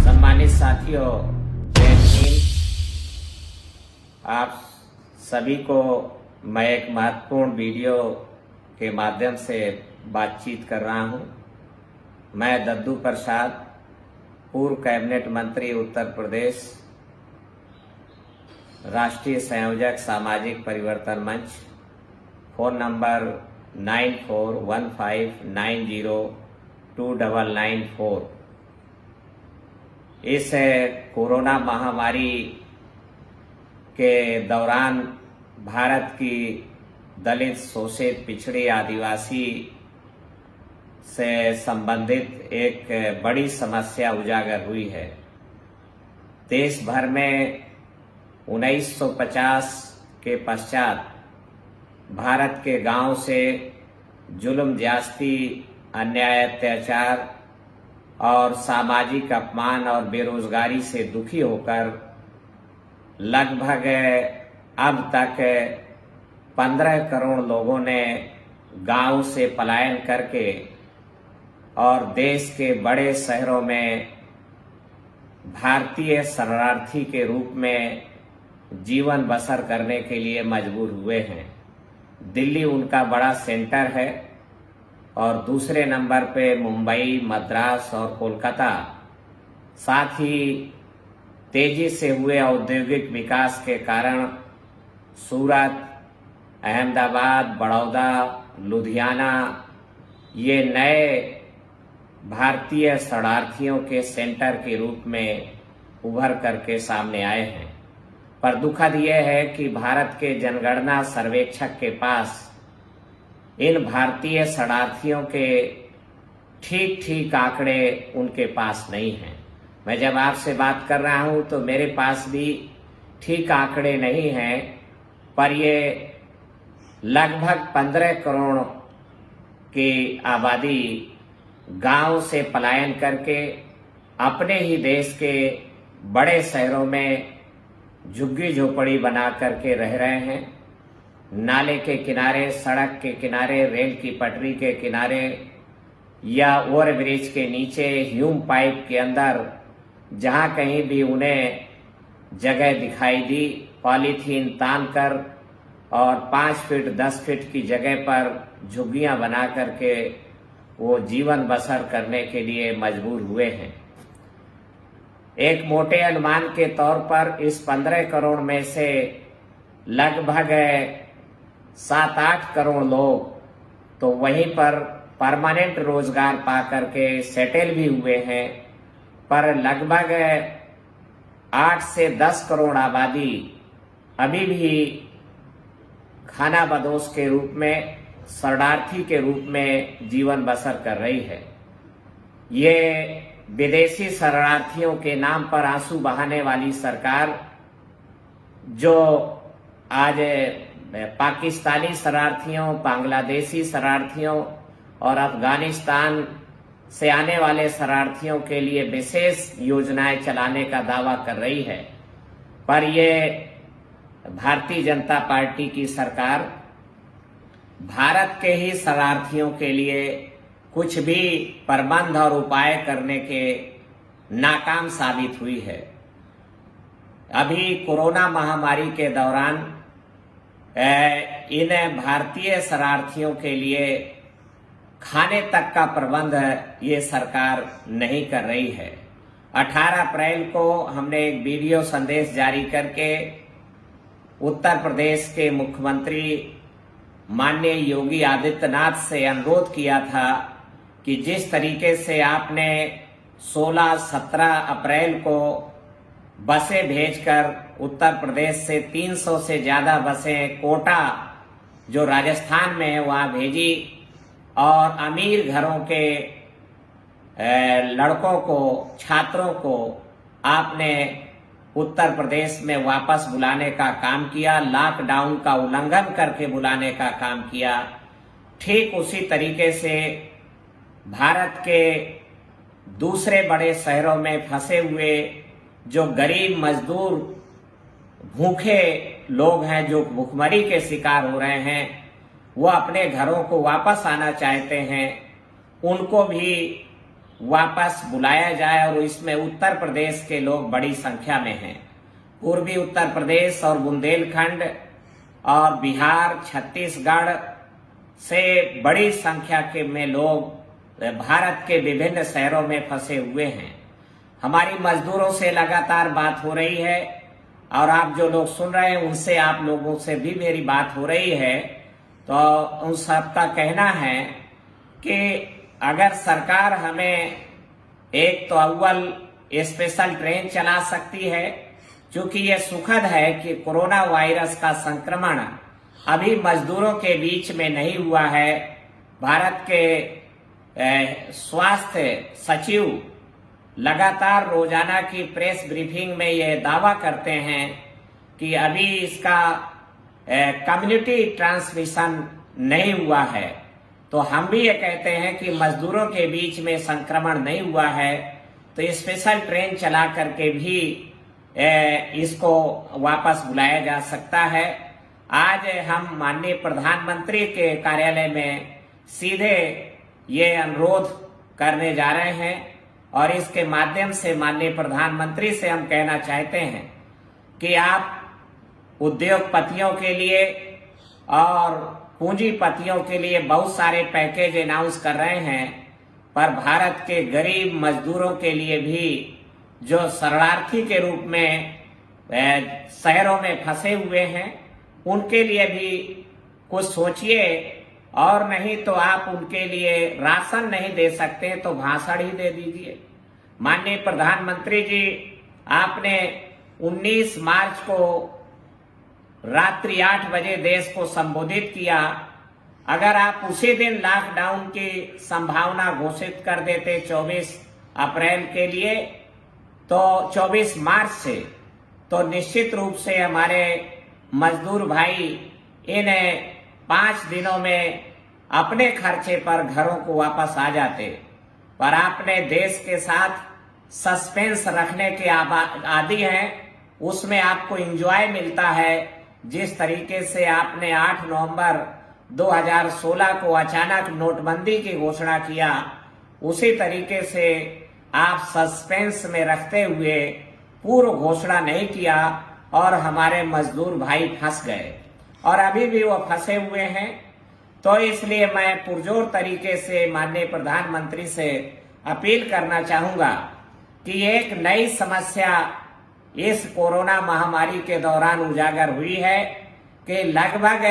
सम्मानित साथियों, जय हिंद। आप सभी को मैं एक महत्वपूर्ण वीडियो के माध्यम से बातचीत कर रहा हूं। मैं दद्दू प्रसाद, पूर्व कैबिनेट मंत्री उत्तर प्रदेश, राष्ट्रीय संयोजक सामाजिक परिवर्तन मंच, फोन नंबर 9415902994। इस कोरोना महामारी के दौरान भारत की दलित, शोषित, पिछड़ी, आदिवासी से संबंधित एक बड़ी समस्या उजागर हुई है। देश भर में 1950 के पश्चात भारत के गांव से जुल्म, ज्यादती, अन्याय, अत्याचार और सामाजिक अपमान और बेरोजगारी से दुखी होकर लगभग अब तक 15 करोड़ लोगों ने गांव से पलायन करके और देश के बड़े शहरों में भारतीय शरणार्थी के रूप में जीवन बसर करने के लिए मजबूर हुए हैं। दिल्ली उनका बड़ा सेंटर है और दूसरे नंबर पे मुंबई, मद्रास और कोलकाता, साथ ही तेजी से हुए औद्योगिक विकास के कारण सूरत, अहमदाबाद, बड़ौदा, लुधियाना ये नए भारतीय शरणार्थियों के सेंटर के रूप में उभर करके सामने आए हैं। पर दुखद यह है कि भारत के जनगणना सर्वेक्षक के पास इन भारतीय शरणार्थियों के ठीक आंकड़े उनके पास नहीं हैं। मैं जब आपसे बात कर रहा हूं तो मेरे पास भी ठीक आंकड़े नहीं हैं, पर ये लगभग 15 करोड़ की आबादी गांव से पलायन करके अपने ही देश के बड़े शहरों में झुग्गी झोपड़ी बना करके रह रहे हैं। नाले के किनारे, सड़क के किनारे, रेल की पटरी के किनारे या ओवरब्रिज के नीचे, ह्यूम पाइप के अंदर, जहां कहीं भी उन्हें जगह दिखाई दी, पॉलीथीन तान कर और 5 फीट 10 फीट की जगह पर झुग्गियां बना करके वो जीवन बसर करने के लिए मजबूर हुए हैं। एक मोटे अनुमान के तौर पर इस 15 करोड़ में से लगभग 7-8 करोड़ लोग तो वहीं पर परमानेंट रोजगार पा करके सेटल भी हुए हैं, पर लगभग 8 से 10 करोड़ आबादी अभी भी खाना बदोश के रूप में, शरणार्थी के रूप में जीवन बसर कर रही है। ये विदेशी शरणार्थियों के नाम पर आंसू बहाने वाली सरकार, जो आज पाकिस्तानी शरणार्थियों, बांग्लादेशी शरणार्थियों और अफगानिस्तान से आने वाले शरणार्थियों के लिए विशेष योजनाएं चलाने का दावा कर रही है, पर यह भारतीय जनता पार्टी की सरकार भारत के ही शरणार्थियों के लिए कुछ भी प्रबंध और उपाय करने के नाकाम साबित हुई है। अभी कोरोना महामारी के दौरान इन भारतीय शरणार्थियों के लिए खाने तक का प्रबंध ये सरकार नहीं कर रही है। 18 अप्रैल को हमने एक वीडियो संदेश जारी करके उत्तर प्रदेश के मुख्यमंत्री माननीय योगी आदित्यनाथ से अनुरोध किया था कि जिस तरीके से आपने 16-17 अप्रैल को बसें भेजकर उत्तर प्रदेश से 300 से ज्यादा बसें कोटा, जो राजस्थान में है, वहां भेजी और अमीर घरों के लड़कों को, छात्रों को आपने उत्तर प्रदेश में वापस बुलाने का काम किया, लॉकडाउन का उल्लंघन करके बुलाने का काम किया। ठीक उसी तरीके से भारत के दूसरे बड़े शहरों में फंसे हुए जो गरीब मजदूर भूखे लोग हैं, जो भूखमरी के शिकार हो रहे हैं, वो अपने घरों को वापस आना चाहते हैं, उनको भी वापस बुलाया जाए। और इसमें उत्तर प्रदेश के लोग बड़ी संख्या में हैं। पूर्वी उत्तर प्रदेश और बुंदेलखंड और बिहार, छत्तीसगढ़ से बड़ी संख्या के में लोग भारत के विभिन्न शहरों में फंसे हुए हैं। हमारी मजदूरों से लगातार बात हो रही है और आप जो लोग सुन रहे हैं उनसे, आप लोगों से भी मेरी बात हो रही है। तो उन सबका कहना है कि अगर सरकार हमें एक तो अव्वल स्पेशल ट्रेन चला सकती है, क्योंकि ये सुखद है कि कोरोना वायरस का संक्रमण अभी मजदूरों के बीच में नहीं हुआ है। भारत के स्वास्थ्य सचिव लगातार रोजाना की प्रेस ब्रीफिंग में ये दावा करते हैं कि अभी इसका कम्युनिटी ट्रांसमिशन नहीं हुआ है। तो हम भी ये कहते हैं कि मजदूरों के बीच में संक्रमण नहीं हुआ है, तो स्पेशल ट्रेन चला करके भी इसको वापस बुलाया जा सकता है। आज हम माननीय प्रधानमंत्री के कार्यालय में सीधे ये अनुरोध करने जा रहे हैं और इसके माध्यम से माननीय प्रधानमंत्री से हम कहना चाहते हैं कि आप उद्योगपतियों के लिए और पूंजीपतियों के लिए बहुत सारे पैकेज अनाउंस कर रहे हैं, पर भारत के गरीब मजदूरों के लिए भी जो शरणार्थी के रूप में शहरों में फंसे हुए हैं, उनके लिए भी कुछ सोचिए। और नहीं तो आप उनके लिए राशन नहीं दे सकते तो भाषण ही दे दीजिए। माननीय प्रधानमंत्री जी, आपने 19 मार्च को रात्रि 8 बजे देश को संबोधित किया। अगर आप उसी दिन लॉकडाउन की संभावना घोषित कर देते 24 अप्रैल के लिए, तो 24 मार्च से, तो निश्चित रूप से हमारे मजदूर भाई इन 5 दिनों में अपने खर्चे पर घरों को वापस आ जाते। पर आपने देश के साथ सस्पेंस रखने के आदी हैं, उसमें आपको एंजॉय मिलता है। जिस तरीके से आपने 8 नवंबर 2016 को अचानक नोटबंदी की घोषणा किया, उसी तरीके से आप सस्पेंस में रखते हुए पूर्व घोषणा नहीं किया और हमारे मजदूर भाई फंस गए और अभी भी वो फंसे हुए हैं। तो इसलिए मैं पुरजोर तरीके से माननीय प्रधानमंत्री से अपील करना चाहूंगा कि एक नई समस्या इस कोरोना महामारी के दौरान उजागर हुई है कि लगभग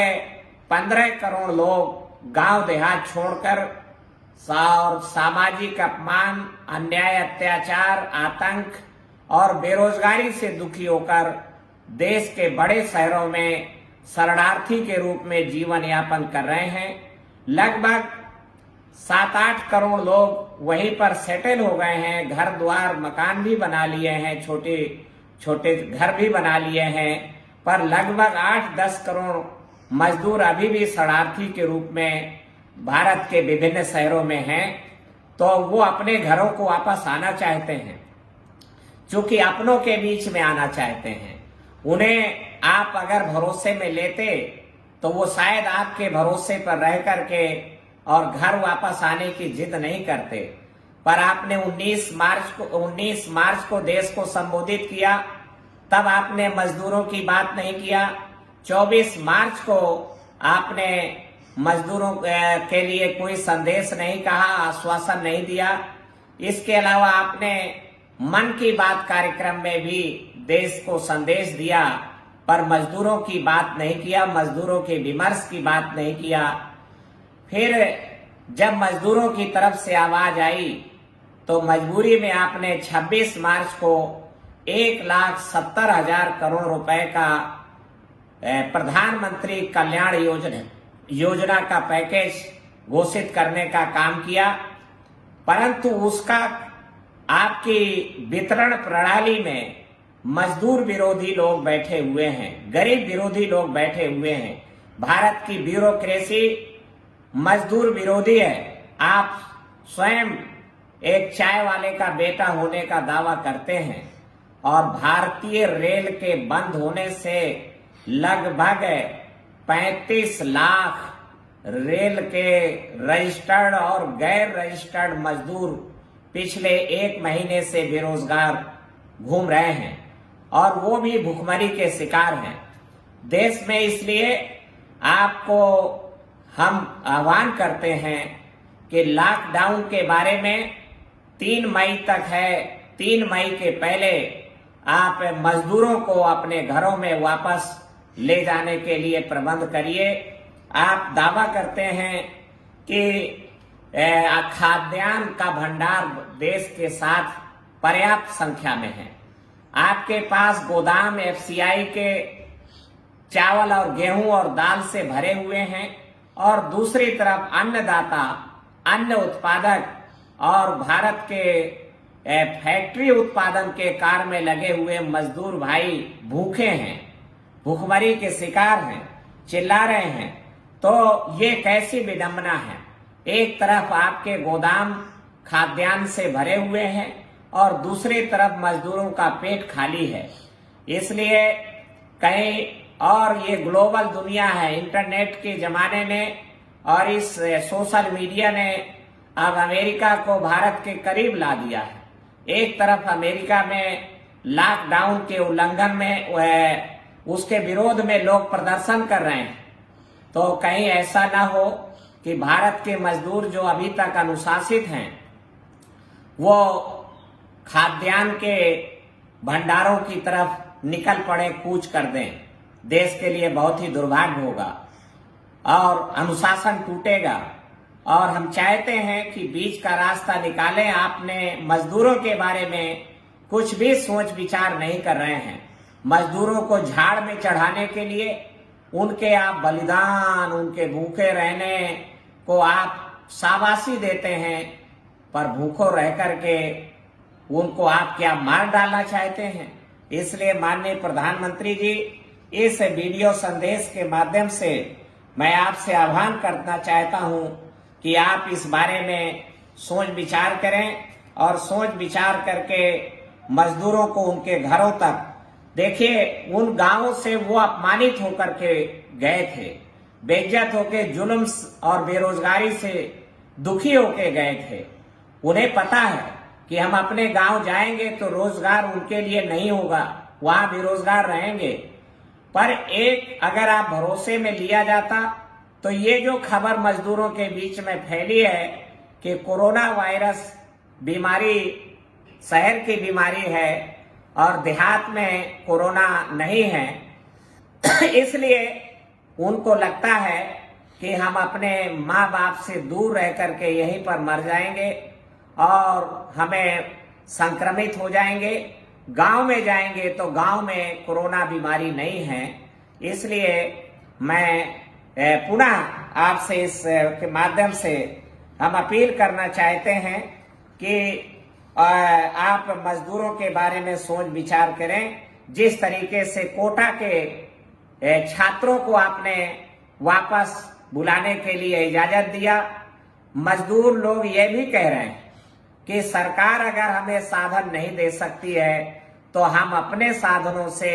15 करोड़ लोग गांव देहात छोड़कर और सामाजिक अपमान, अन्याय, अत्याचार, आतंक और बेरोजगारी से दुखी होकर देश के बड़े शहरों में शरणार्थी के रूप में जीवन यापन कर रहे हैं। लगभग 7-8 करोड़ लोग वहीं पर सेटल हो गए हैं, घर द्वार मकान भी बना लिए हैं, छोटे छोटे घर भी बना लिए हैं, पर लगभग 8-10 करोड़ मजदूर अभी भी शरणार्थी के रूप में भारत के विभिन्न शहरों में हैं। तो वो अपने घरों को वापस आना चाहते हैं, क्योंकि अपनों के बीच में आना चाहते हैं। उन्हें आप अगर भरोसे में लेते तो वो शायद आपके भरोसे पर रह करके और घर वापस आने की जिद नहीं करते। पर आपने 19 मार्च को देश को संबोधित किया, तब आपने मजदूरों की बात नहीं किया। 24 मार्च को आपने मजदूरों के लिए कोई संदेश नहीं कहा, आश्वासन नहीं दिया। इसके अलावा आपने मन की बात कार्यक्रम में भी देश को संदेश दिया, पर मजदूरों की बात नहीं किया, मजदूरों के विमर्श की बात नहीं किया। फिर जब मजदूरों की तरफ से आवाज आई तो मजबूरी में आपने 26 मार्च को 1,70,000 करोड़ रुपए का प्रधानमंत्री कल्याण योजना का पैकेज घोषित करने का काम किया, परंतु उसका आपकी वितरण प्रणाली में मजदूर विरोधी लोग बैठे हुए हैं, गरीब विरोधी लोग बैठे हुए हैं। भारत की ब्यूरोक्रेसी मजदूर विरोधी है। आप स्वयं एक चाय वाले का बेटा होने का दावा करते हैं और भारतीय रेल के बंद होने से लगभग 35 लाख रेल के रजिस्टर्ड और गैर रजिस्टर्ड मजदूर पिछले 1 महीने से बेरोजगार घूम रहे हैं और वो भी भुखमरी के शिकार हैं देश में। इसलिए आपको हम आह्वान करते हैं कि लॉकडाउन के बारे में 3 मई तक है। 3 मई के पहले आप मजदूरों को अपने घरों में वापस ले जाने के लिए प्रबंध करिए। आप दावा करते हैं कि खाद्यान्न का भंडार देश के साथ पर्याप्त संख्या में है। आपके पास गोदाम एफसीआई के चावल और गेहूं और दाल से भरे हुए हैं और दूसरी तरफ अन्नदाता, अन्न उत्पादक और भारत के फैक्ट्री उत्पादन के कार्य में लगे हुए मजदूर भाई भूखे हैं, भूखमरी के शिकार हैं, चिल्ला रहे हैं। तो ये कैसी विडंबना है। एक तरफ आपके गोदाम खाद्यान्न से भरे हुए हैं और दूसरी तरफ मजदूरों का पेट खाली है। इसलिए कहीं और ये ग्लोबल दुनिया है, इंटरनेट के जमाने ने और इस सोशल मीडिया ने अब अमेरिका को भारत के करीब ला दिया है। एक तरफ अमेरिका में लॉकडाउन के उल्लंघन में उसके विरोध में लोग प्रदर्शन कर रहे हैं, तो कहीं ऐसा ना हो कि भारत के मजदूर जो अभी तक अनुशासित हैं वो खाद्यान्न के भंडारों की तरफ निकल पड़े, कूच कर दें। देश के लिए बहुत ही दुर्भाग्य होगा और अनुशासन टूटेगा। और हम चाहते हैं कि बीच का रास्ता निकालें। आपने मजदूरों के बारे में कुछ भी सोच विचार नहीं कर रहे हैं। मजदूरों को झाड़ में चढ़ाने के लिए उनके आप बलिदान, उनके भूखे रहने को आप शाबाशी देते हैं, पर भूखों रह करके उनको आप क्या मार डालना चाहते हैं। इसलिए माननीय प्रधानमंत्री जी, इस वीडियो संदेश के माध्यम से मैं आपसे आह्वान करना चाहता हूं कि आप इस बारे में सोच विचार करें और सोच विचार करके मजदूरों को उनके घरों तक, देखिए उन गांवों से वो अपमानित होकर के गए थे, बेइज्जत होके, जुल्म और बेरोजगारी से दुखी होके गए थे। उन्हें पता है कि हम अपने गांव जाएंगे तो रोजगार उनके लिए नहीं होगा, वहां बेरोजगार रहेंगे। पर एक अगर आप भरोसे में लिया जाता तो ये जो खबर मजदूरों के बीच में फैली है कि कोरोना वायरस बीमारी शहर की बीमारी है और देहात में कोरोना नहीं है, इसलिए उनको लगता है कि हम अपने माँ बाप से दूर रह करके यहीं पर मर जाएंगे और हमें संक्रमित हो जाएंगे। गांव में जाएंगे तो गांव में कोरोना बीमारी नहीं है। इसलिए मैं पुनः आपसे इस के माध्यम से हम अपील करना चाहते हैं कि आप मजदूरों के बारे में सोच विचार करें। जिस तरीके से कोटा के छात्रों को आपने वापस बुलाने के लिए इजाजत दिया, मजदूर लोग ये भी कह रहे हैं कि सरकार अगर हमें साधन नहीं दे सकती है तो हम अपने साधनों से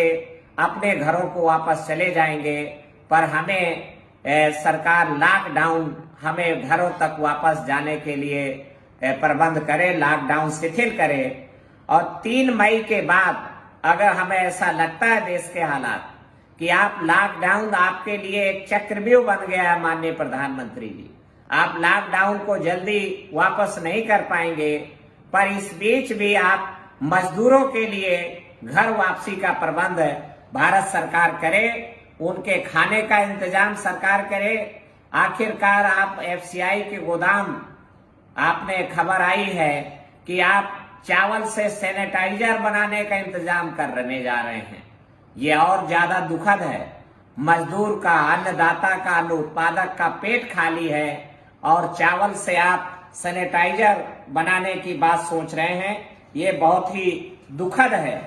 अपने घरों को वापस चले जाएंगे, पर हमें सरकार लॉकडाउन, हमें घरों तक वापस जाने के लिए प्रबंध करे, लॉकडाउन शिथिल करे। और 3 मई के बाद अगर हमें ऐसा लगता है देश के हालात कि आप लॉकडाउन आपके लिए एक चक्रव्यूह बन गया है, माननीय प्रधानमंत्री जी, आप लॉकडाउन को जल्दी वापस नहीं कर पाएंगे, पर इस बीच भी आप मजदूरों के लिए घर वापसी का प्रबंध भारत सरकार करे, उनके खाने का इंतजाम सरकार करे। आखिरकार आप एफसीआई के गोदाम, आपने खबर आई है कि आप चावल से सैनिटाइजर बनाने का इंतजाम करने जा रहे हैं। ये और ज्यादा दुखद है। मजदूर का, अन्नदाता का, अन्न उत्पादक का पेट खाली है और चावल से आप सैनिटाइजर बनाने की बात सोच रहे हैं। ये बहुत ही दुखद है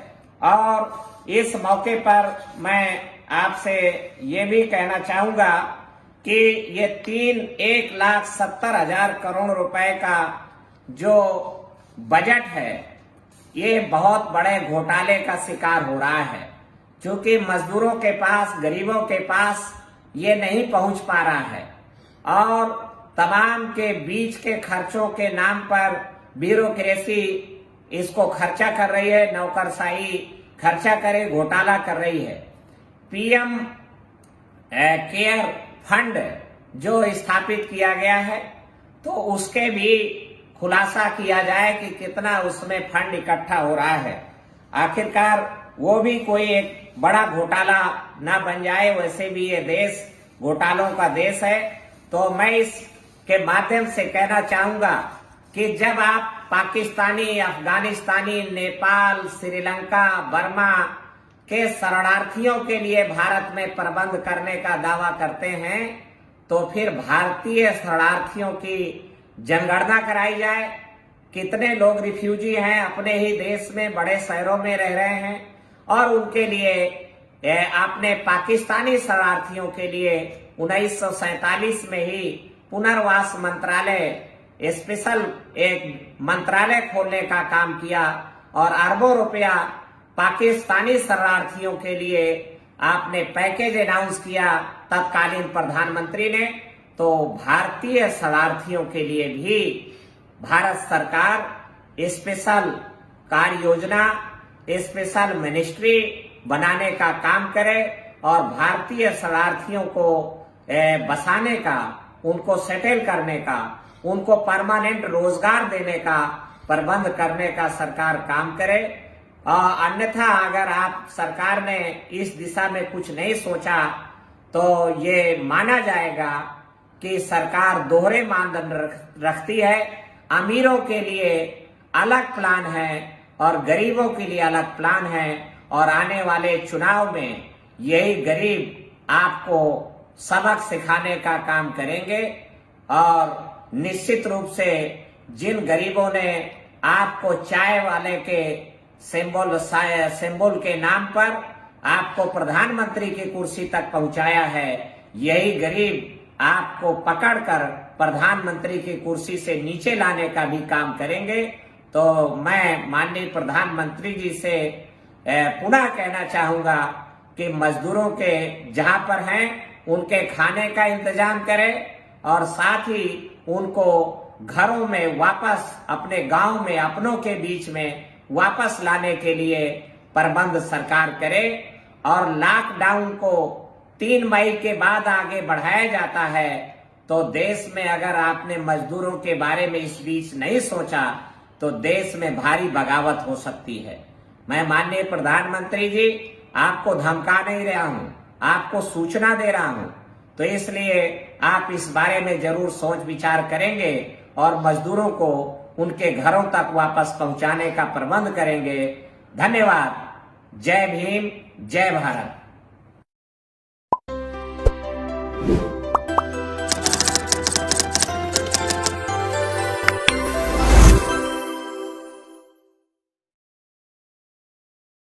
और इस मौके पर मैं आपसे ये भी कहना चाहूंगा कि ये 1,70,000 करोड़ रुपए का जो बजट है, ये बहुत बड़े घोटाले का शिकार हो रहा है, क्योंकि मजदूरों के पास, गरीबों के पास ये नहीं पहुंच पा रहा है और तमाम के बीच के खर्चों के नाम पर ब्यूरोक्रेसी इसको खर्चा कर रही है, नौकरशाही खर्चा करे, घोटाला कर रही है। पीएम केयर फंड जो स्थापित किया गया है, तो उसके भी खुलासा किया जाए कि कितना उसमें फंड इकट्ठा हो रहा है। आखिरकार वो भी कोई एक बड़ा घोटाला ना बन जाए, वैसे भी ये देश घोटालों का देश है। तो मैं इसके माध्यम से कहना चाहूंगा कि जब आप पाकिस्तानी, अफगानिस्तानी, नेपाल, श्रीलंका, बर्मा के शरणार्थियों के लिए भारत में प्रबंध करने का दावा करते हैं, तो फिर भारतीय शरणार्थियों की जनगणना कराई जाए। कितने लोग रिफ्यूजी हैं, अपने ही देश में बड़े शहरों में रह रहे हैं, और उनके लिए आपने पाकिस्तानी शरणार्थियों के लिए 1947 में ही पुनर्वास मंत्रालय, स्पेशल एक मंत्रालय खोलने का काम किया और अरबों रुपया पाकिस्तानी शरणार्थियों के लिए आपने पैकेज अनाउंस किया तत्कालीन प्रधानमंत्री ने। तो भारतीय शरणार्थियों के लिए भी भारत सरकार स्पेशल कार्य योजना, स्पेशल मिनिस्ट्री बनाने का काम करे और भारतीय शरणार्थियों को बसाने का, उनको सेटल करने का, उनको परमानेंट रोजगार देने का प्रबंध करने का सरकार काम करे। अन्यथा अगर आप सरकार ने इस दिशा में कुछ नहीं सोचा तो ये माना जाएगा कि सरकार दोहरे मानदंड रखती है। अमीरों के लिए अलग प्लान है और गरीबों के लिए अलग प्लान है, और आने वाले चुनाव में यही गरीब आपको सबक सिखाने का काम करेंगे। और निश्चित रूप से जिन गरीबों ने आपको चाय वाले के सिंबल के नाम पर आपको प्रधानमंत्री की कुर्सी तक पहुंचाया है, यही गरीब आपको पकड़कर प्रधानमंत्री की कुर्सी से नीचे लाने का भी काम करेंगे। तो मैं माननीय प्रधानमंत्री जी से पुनः कहना चाहूंगा कि मजदूरों के जहां पर हैं उनके खाने का इंतजाम करें, और साथ ही उनको घरों में वापस, अपने गांव में, अपनों के बीच में वापस लाने के लिए प्रबंध सरकार करे। और लॉकडाउन को 3 मई के बाद आगे बढ़ाया जाता है, तो देश में अगर आपने मजदूरों के बारे में इस बीच नहीं सोचा तो देश में भारी बगावत हो सकती है। मैं माननीय प्रधानमंत्री जी आपको धमका नहीं रहा हूं, आपको सूचना दे रहा हूं, तो इसलिए आप इस बारे में जरूर सोच विचार करेंगे और मजदूरों को उनके घरों तक वापस पहुंचाने का प्रबंध करेंगे। धन्यवाद। जय भीम, जय भारत।